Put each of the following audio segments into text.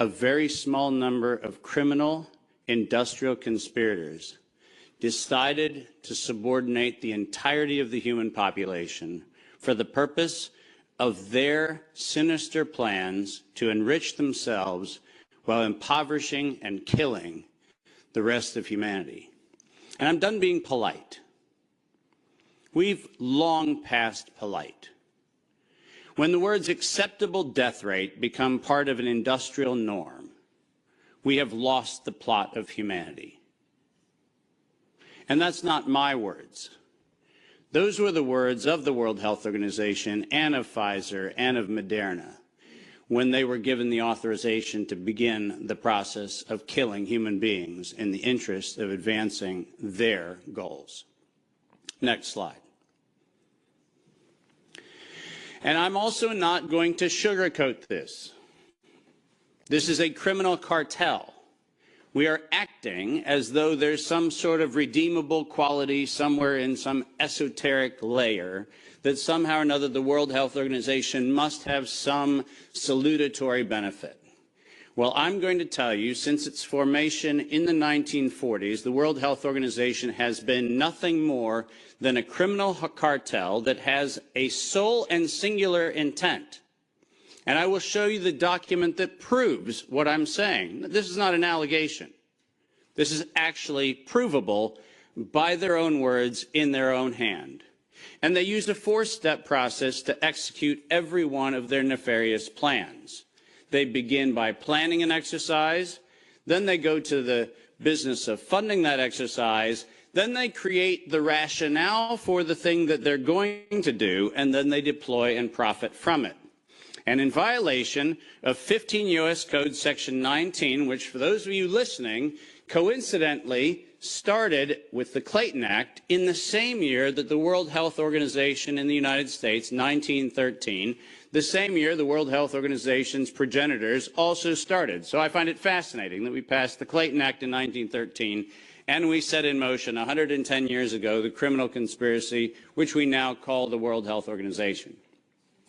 a very small number of criminal industrial conspirators decided to subordinate the entirety of the human population for the purpose of their sinister plans to enrich themselves while impoverishing and killing the rest of humanity. And I'm done being polite. We've long passed polite. When the words acceptable death rate become part of an industrial norm, we have lost the plot of humanity. And that's not my words. Those were the words of the World Health Organization and of Pfizer and of Moderna when they were given the authorization to begin the process of killing human beings in the interest of advancing their goals. Next slide. And I'm also not going to sugarcoat this. This is a criminal cartel. We are acting as though there's some sort of redeemable quality somewhere in some esoteric layer that somehow or another the World Health Organization must have some salutatory benefit. Well, I'm going to tell you, since its formation in the 1940s, the World Health Organization has been nothing more than a criminal cartel that has a sole and singular intent. And I will show you the document that proves what I'm saying. This is not an allegation. This is actually provable by their own words in their own hand. And they use a four-step process to execute every one of their nefarious plans. They begin by planning an exercise, then they go to the business of funding that exercise, then they create the rationale for the thing that they're going to do, and then they deploy and profit from it. And in violation of 15 U.S. Code Section 19, which for those of you listening, coincidentally started with the Clayton Act in the same year that the World Health Organization in the United States, 1913, the same year the World Health Organization's progenitors also started. So I find it fascinating that we passed the Clayton Act in 1913 and we set in motion 110 years ago the criminal conspiracy which we now call the World Health Organization.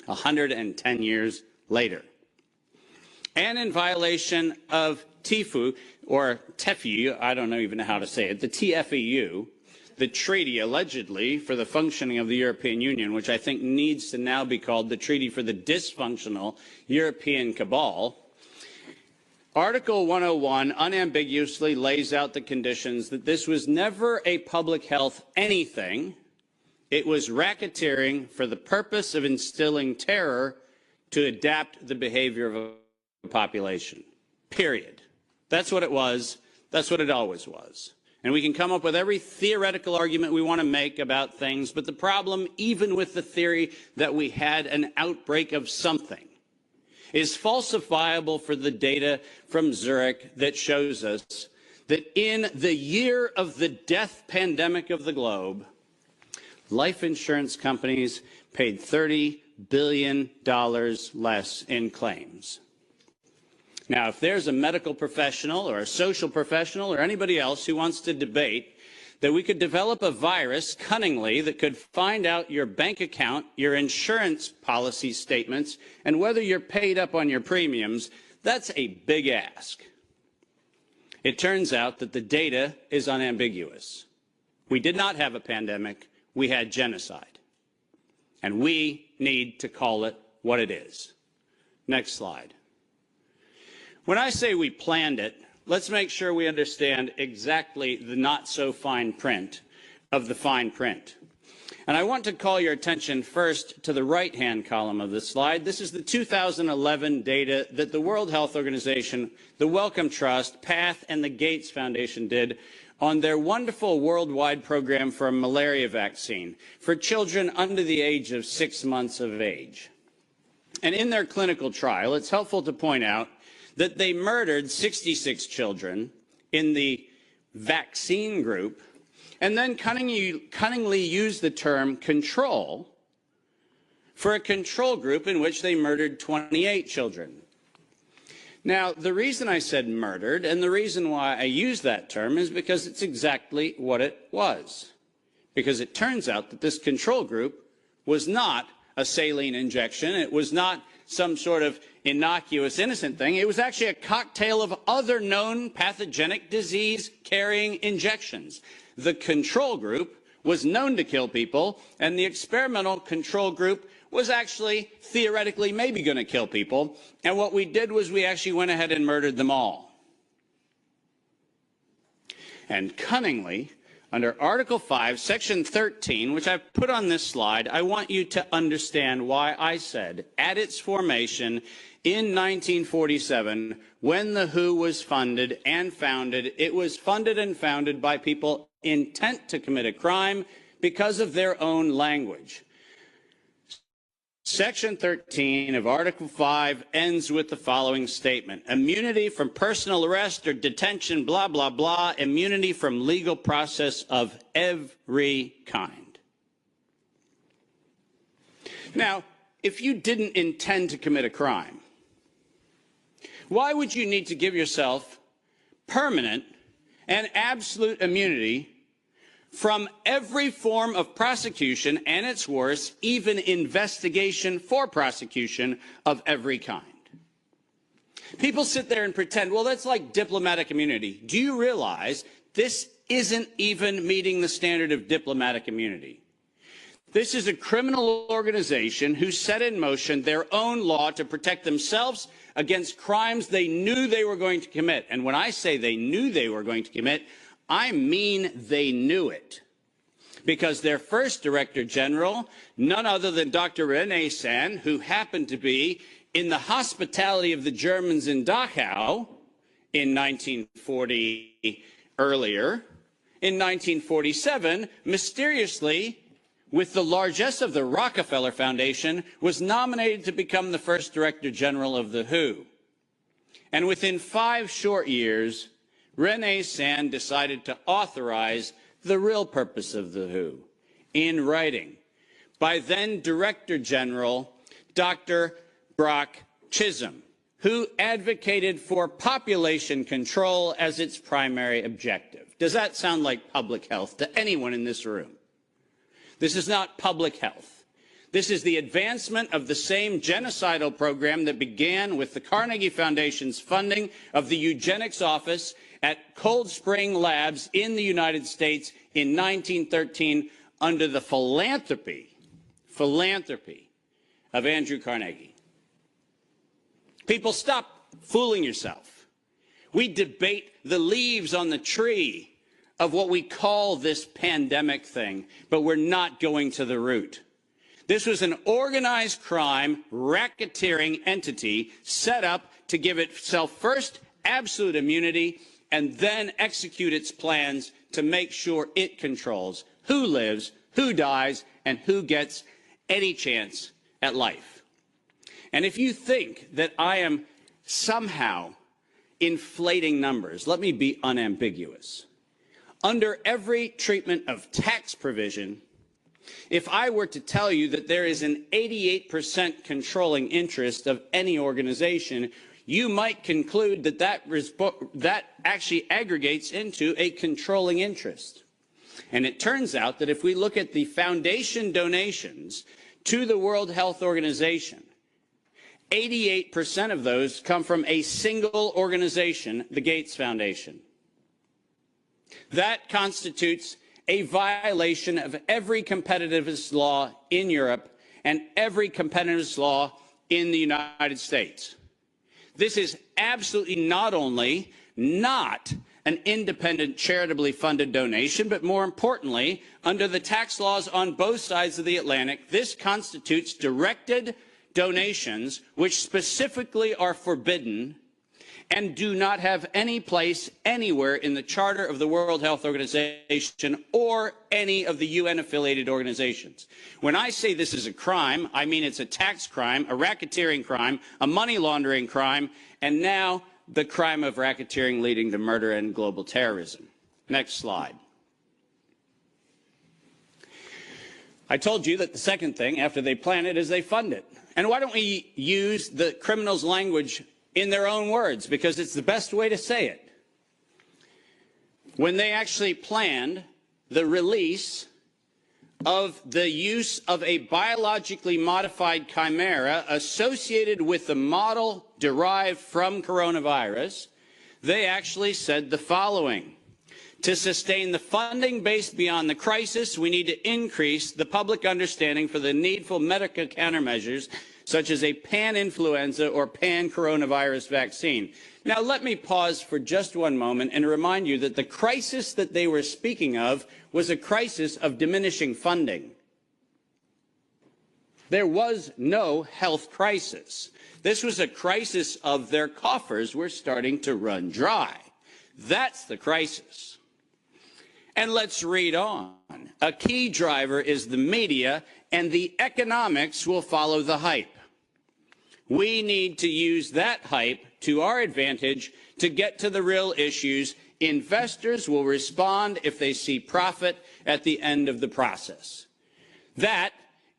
110 years later. And in violation of TIFU, or TEFU, I don't even know how to say it, the TFEU, the treaty allegedly for the functioning of the European Union, which I think needs to now be called the Treaty for the Dysfunctional European Cabal. Article 101 unambiguously lays out the conditions that this was never a public health anything. It was racketeering for the purpose of instilling terror to adapt the behavior of a population. Period. That's what it was. That's what it always was. And we can come up with every theoretical argument we want to make about things, but the problem, even with the theory that we had an outbreak of something, is falsifiable for the data from Zurich that shows us that in the year of the death pandemic of the globe, life insurance companies paid $30 billion less in claims. Now, if there's a medical professional or a social professional or anybody else who wants to debate that we could develop a virus cunningly that could find out your bank account, your insurance policy statements, and whether you're paid up on your premiums, that's a big ask. It turns out that the data is unambiguous. We did not have a pandemic. We had genocide. And we need to call it what it is. Next slide. When I say we planned it, let's make sure we understand exactly the not-so-fine print of the fine print. And I want to call your attention first to the right-hand column of this slide. This is the 2011 data that the World Health Organization, the Wellcome Trust, PATH, and the Gates Foundation did on their wonderful worldwide program for a malaria vaccine for children under the age of 6 months of age. And in their clinical trial, it's helpful to point out that they murdered 66 children in the vaccine group and then cunningly used the term control for a control group in which they murdered 28 children. Now, the reason I said murdered and the reason why I use that term is because it's exactly what it was. Because it turns out that this control group was not a saline injection. It was not some sort of innocuous, innocent thing. It was actually a cocktail of other known pathogenic disease-carrying injections. The control group was known to kill people, and the experimental control group was actually theoretically maybe going to kill people. And what we did was we actually went ahead and murdered them all. And cunningly, under Article 5, Section 13, which I've put on this slide, I want you to understand why I said at its formation in 1947, when the WHO was funded and founded, it was funded and founded by people intent to commit a crime because of their own language. Section 13 of Article 5 ends with the following statement: immunity from personal arrest or detention, blah, blah, blah, immunity from legal process of every kind. Now, if you didn't intend to commit a crime, why would you need to give yourself permanent and absolute immunity from every form of prosecution, and it's worse, even investigation for prosecution of every kind? People sit there and pretend, well, that's like diplomatic immunity. Do you realize this isn't even meeting the standard of diplomatic immunity? This is a criminal organization who set in motion their own law to protect themselves against crimes they knew they were going to commit. And when I say they knew they were going to commit, I mean they knew it, because their first Director General, none other than Dr. René Sand, who happened to be in the hospitality of the Germans in Dachau in 1940 earlier, in 1947, mysteriously, with the largesse of the Rockefeller Foundation, was nominated to become the first Director General of the WHO. And within 5 short years, René Sand decided to authorize the real purpose of the WHO in writing by then Director General Dr. Brock Chisholm, who advocated for population control as its primary objective. Does that sound like public health to anyone in this room? This is not public health. This is the advancement of the same genocidal program that began with the Carnegie Foundation's funding of the eugenics office at Cold Spring Labs in the United States in 1913 under the philanthropy of Andrew Carnegie. People, stop fooling yourself. We debate the leaves on the tree of what we call this pandemic thing, but we're not going to the root. This was an organized crime, racketeering entity set up to give itself first absolute immunity and then execute its plans to make sure it controls who lives, who dies, and who gets any chance at life. And if you think that I am somehow inflating numbers, let me be unambiguous. Under every treatment of tax provision, if I were to tell you that there is an 88% controlling interest of any organization, you might conclude that that actually aggregates into a controlling interest. And it turns out that if we look at the foundation donations to the World Health Organization, 88% of those come from a single organization, the Gates Foundation. That constitutes a violation of every competitivist law in Europe and every competitivist law in the United States. This is absolutely not only not an independent, charitably funded donation, but more importantly, under the tax laws on both sides of the Atlantic, this constitutes directed donations which specifically are forbidden and do not have any place anywhere in the Charter of the World Health Organization or any of the UN-affiliated organizations. When I say this is a crime, I mean it's a tax crime, a racketeering crime, a money laundering crime, and now the crime of racketeering leading to murder and global terrorism. Next slide. I told you that the second thing after they plan it is they fund it. And why don't we use the criminals' language in their own words, because it's the best way to say it. When they actually planned the release of the use of a biologically modified chimera associated with the model derived from coronavirus, they actually said the following: to sustain the funding base beyond the crisis, we need to increase the public understanding for the needful medical countermeasures, such as a pan-influenza or pan-coronavirus vaccine. Now, let me pause for just one moment and remind you that the crisis that they were speaking of was a crisis of diminishing funding. There was no health crisis. This was a crisis of their coffers were starting to run dry. That's the crisis. And let's read on. A key driver is the media, and the economics will follow the hype. We need to use that hype to our advantage to get to the real issues. Investors will respond if they see profit at the end of the process. That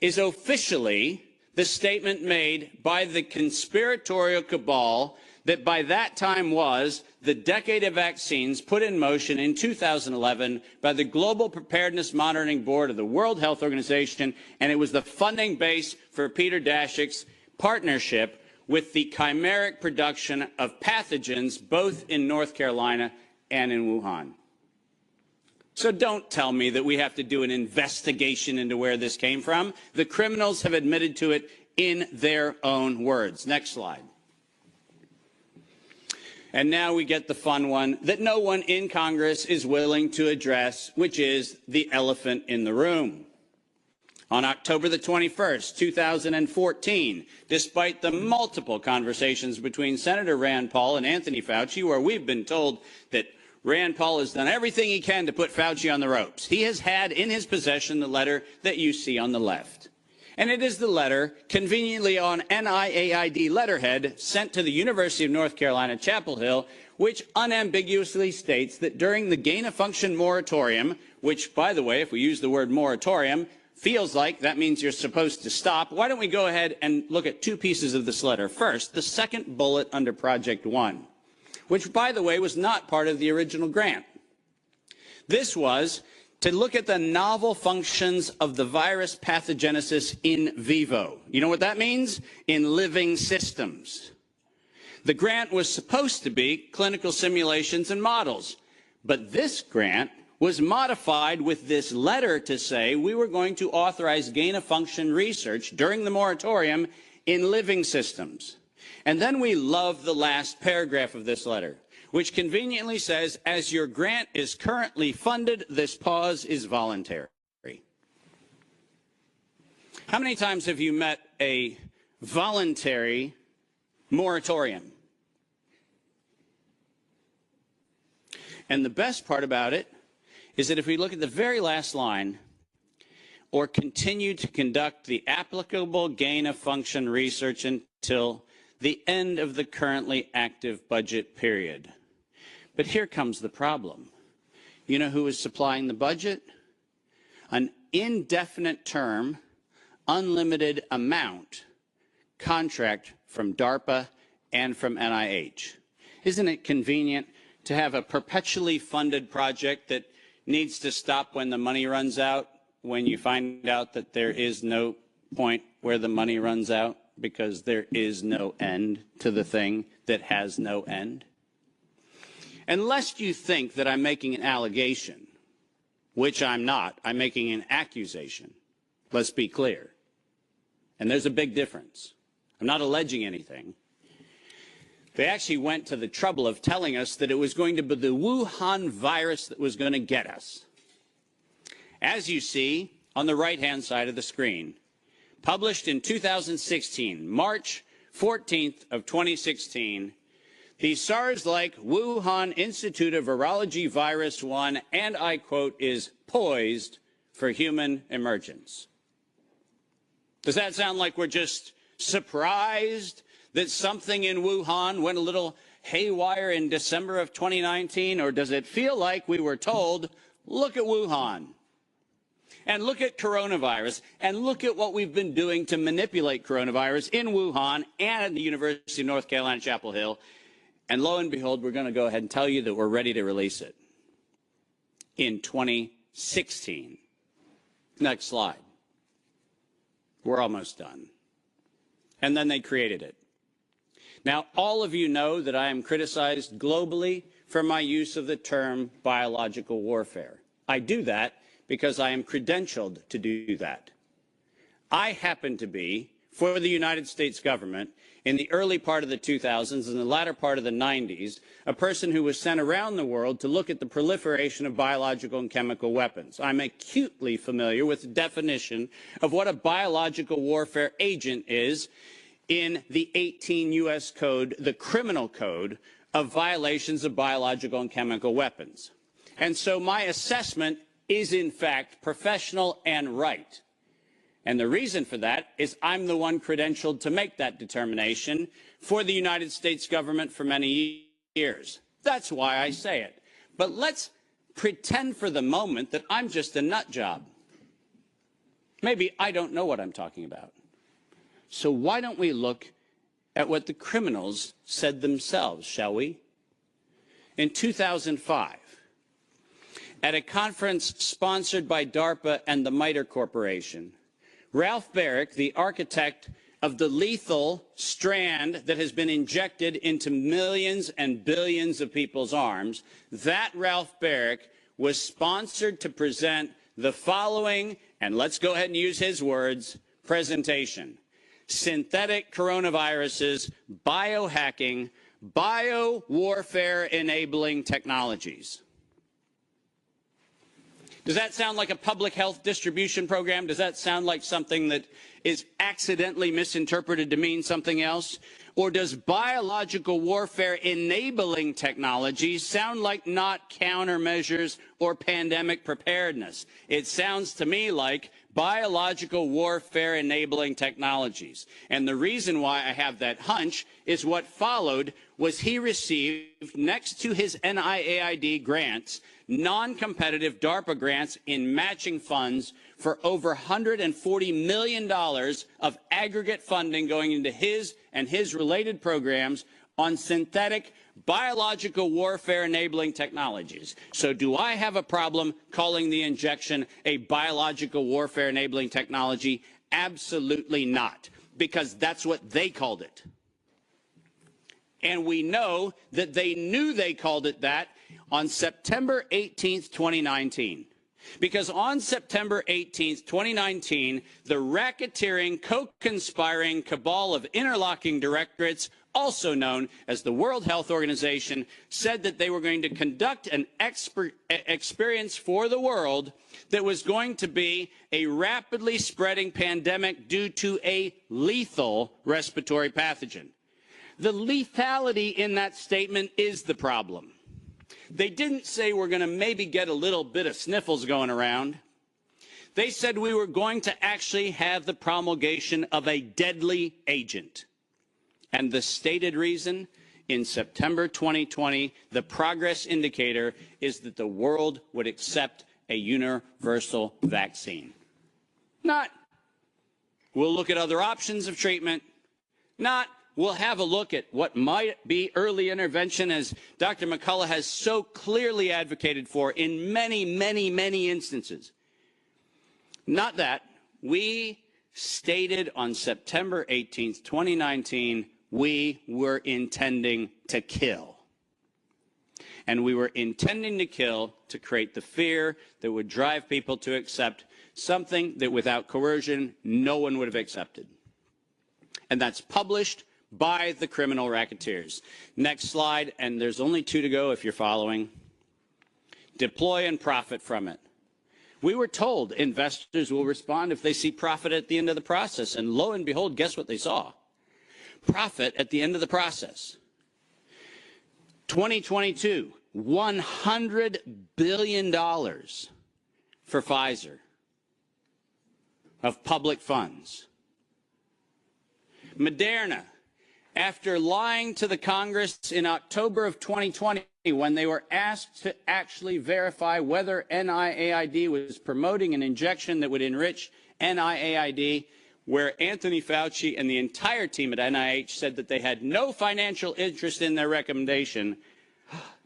is officially the statement made by the conspiratorial cabal that by that time was the decade of vaccines put in motion in 2011 by the Global Preparedness Monitoring Board of the World Health Organization, and it was the funding base for Peter Daszak's partnership with the chimeric production of pathogens both in North Carolina and in Wuhan. So don't tell me that we have to do an investigation into where this came from. The criminals have admitted to it in their own words. Next slide. And now we get the fun one that no one in Congress is willing to address, which is the elephant in the room. On October the 21st, 2014, despite the multiple conversations between Senator Rand Paul and Anthony Fauci, where we've been told that Rand Paul has done everything he can to put Fauci on the ropes, he has had in his possession the letter that you see on the left. And it is the letter conveniently on NIAID letterhead sent to the University of North Carolina, Chapel Hill, which unambiguously states that during the gain-of-function moratorium, which, by the way, if we use the word moratorium, feels like that means you're supposed to stop. Why don't we go ahead and look at two pieces of this letter. First, the second bullet under Project One, which, by the way, was not part of the original grant. This was to look at the novel functions of the virus pathogenesis in vivo. You know what that means? In living systems. The grant was supposed to be clinical simulations and models, but this grant was modified with this letter to say we were going to authorize gain-of-function research during the moratorium in living systems. And then we love the last paragraph of this letter, which conveniently says, as your grant is currently funded, this pause is voluntary. How many times have you met a voluntary moratorium? And the best part about it is that if we look at the very last line, or continue to conduct the applicable gain-of-function research until the end of the currently active budget period. But here comes the problem. You know who is supplying the budget? An indefinite term, unlimited amount contract from DARPA and from NIH. Isn't it convenient to have a perpetually funded project that needs to stop when the money runs out, when you find out that there is no point where the money runs out because there is no end to the thing that has no end? Unless you think that I'm making an allegation, which I'm not, I'm making an accusation. Let's be clear. And there's a big difference. I'm not alleging anything. They actually went to the trouble of telling us that it was going to be the Wuhan virus that was going to get us. As you see on the right-hand side of the screen, published in 2016, March 14th of 2016, the SARS-like Wuhan Institute of Virology Virus 1, and I quote, is poised for human emergence. Does that sound like we're just surprised that something in Wuhan went a little haywire in December of 2019? Or does it feel like we were told, look at Wuhan, and look at coronavirus, and look at what we've been doing to manipulate coronavirus in Wuhan and at the University of North Carolina, Chapel Hill, and lo and behold, we're going to go ahead and tell you that we're ready to release it in 2016. Next slide. We're almost done. And then they created it. Now, all of you know that I am criticized globally for my use of the term biological warfare. I do that because I am credentialed to do that. I happen to be, for the United States government, in the early part of the 2000s and the latter part of the 90s, a person who was sent around the world to look at the proliferation of biological and chemical weapons. I'm acutely familiar with the definition of what a biological warfare agent is in the 18 U.S. Code, the criminal code of violations of biological and chemical weapons. And so my assessment is, in fact, professional and right. And the reason for that is I'm the one credentialed to make that determination for the United States government for many years. That's why I say it. But let's pretend for the moment that I'm just a nut job. Maybe I don't know what I'm talking about. So why don't we look at what the criminals said themselves, shall we? In 2005, at a conference sponsored by DARPA and the MITRE Corporation, Ralph Baric, the architect of the lethal strand that has been injected into millions and billions of people's arms, that Ralph Baric was sponsored to present the following, and let's go ahead and use his words, presentation: synthetic coronaviruses, biohacking, bio-warfare enabling technologies. Does that sound like a public health distribution program? Does that sound like something that is accidentally misinterpreted to mean something else? Or does biological warfare enabling technologies sound like not countermeasures or pandemic preparedness? It sounds to me like biological warfare enabling technologies. And the reason why I have that hunch is what followed was he received, next to his NIAID grants, non-competitive DARPA grants in matching funds for over $140 million of aggregate funding going into his and his related programs on synthetic biological warfare enabling technologies. So do I have a problem calling the injection a biological warfare enabling technology? Absolutely not, because that's what they called it. And we know that they knew they called it that on September 18th, 2019. Because on September 18th, 2019, the racketeering, co-conspiring cabal of interlocking directorates, also known as the World Health Organization, said that they were going to conduct an experience for the world that was going to be a rapidly spreading pandemic due to a lethal respiratory pathogen. The lethality in that statement is the problem. They didn't say we're going to maybe get a little bit of sniffles going around. They said we were going to actually have the promulgation of a deadly agent. And the stated reason, in September 2020, the progress indicator is that the world would accept a universal vaccine. Not, we'll look at other options of treatment. Not, we'll have a look at what might be early intervention, as Dr. McCullough has so clearly advocated for in many, many, many instances. Not that. We stated on September 18th, 2019, we were intending to kill. And we were intending to kill to create the fear that would drive people to accept something that without coercion, no one would have accepted. And that's published by the criminal racketeers. Next slide, and there's only 2 to go if you're following. Deploy and profit from it. We were told investors will respond if they see profit at the end of the process, and lo and behold, guess what they saw? Profit at the end of the process. 2022, $100 billion for Pfizer of public funds. Moderna, after lying to the Congress in October of 2020 when they were asked to actually verify whether NIAID was promoting an injection that would enrich NIAID, where Anthony Fauci and the entire team at NIH said that they had no financial interest in their recommendation,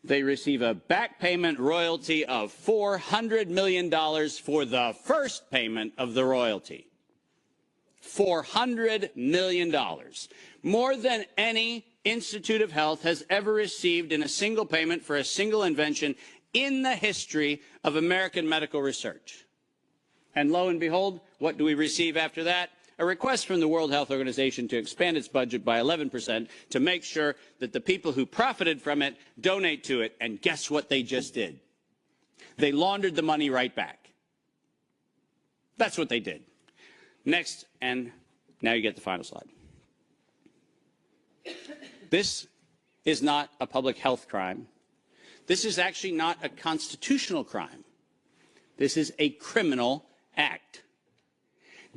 They receive a back payment royalty of $400 million for the first payment of the royalty. $400 million. More than any Institute of Health has ever received in a single payment for a single invention in the history of American medical research. And lo and behold, what do we receive after that? A request from the World Health Organization to expand its budget by 11% to make sure that the people who profited from it donate to it. And guess what they just did? They laundered the money right back. That's what they did. Next, and now you get the final slide. This is not a public health crime. This is actually not a constitutional crime. This is a criminal act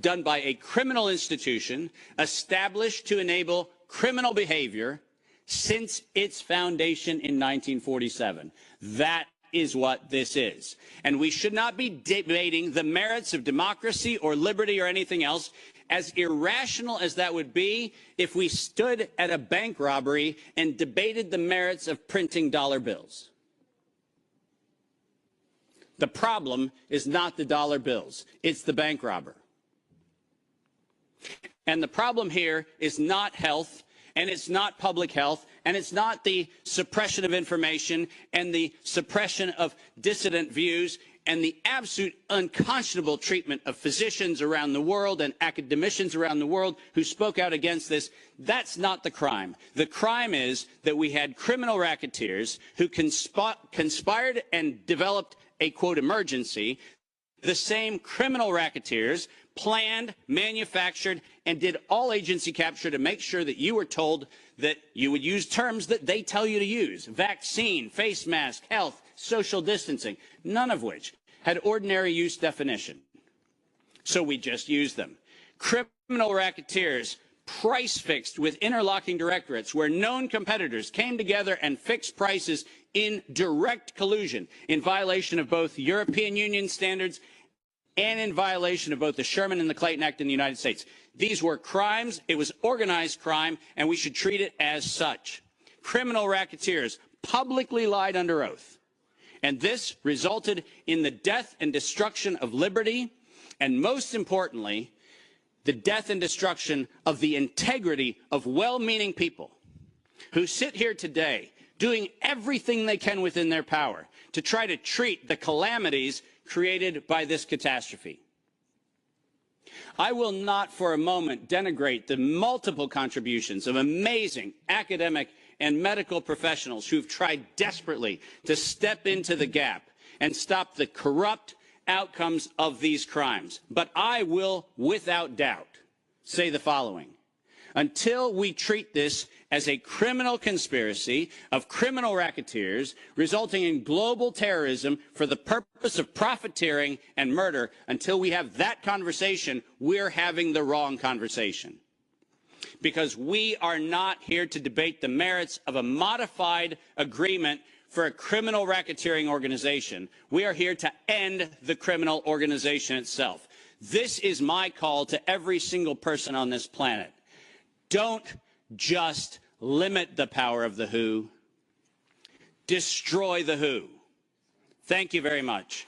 done by a criminal institution established to enable criminal behavior since its foundation in 1947. That is what this is. And we should not be debating the merits of democracy or liberty or anything else, as irrational as that would be if we stood at a bank robbery and debated the merits of printing dollar bills. The problem is not the dollar bills, it's the bank robber. And the problem here is not health, and it's not public health, and it's not the suppression of information and the suppression of dissident views and the absolute unconscionable treatment of physicians around the world and academicians around the world who spoke out against this. That's not the crime. The crime is that we had criminal racketeers who conspired and developed a, quote, emergency. The same criminal racketeers planned, manufactured, and did all agency capture to make sure that you were told that you would use terms that they tell you to use. Vaccine, face mask, health, social distancing, none of which had ordinary use definition. So we just used them. Criminal racketeers price fixed with interlocking directorates where known competitors came together and fixed prices in direct collusion in violation of both European Union standards and in violation of both the Sherman and the Clayton Act in the United States. These were crimes. It was organized crime, and we should treat it as such. Criminal racketeers publicly lied under oath, and this resulted in the death and destruction of liberty, and most importantly, the death and destruction of the integrity of well-meaning people who sit here today doing everything they can within their power to try to treat the calamities created by this catastrophe. I will not for a moment denigrate the multiple contributions of amazing academic and medical professionals who've tried desperately to step into the gap and stop the corrupt outcomes of these crimes. But I will, without doubt, say the following. Until we treat this as a criminal conspiracy of criminal racketeers resulting in global terrorism for the purpose of profiteering and murder, until we have that conversation, we're having the wrong conversation. Because we are not here to debate the merits of a modified agreement for a criminal racketeering organization. We are here to end the criminal organization itself. This is my call to every single person on this planet. Don't just limit the power of the WHO. Destroy the WHO. Thank you very much.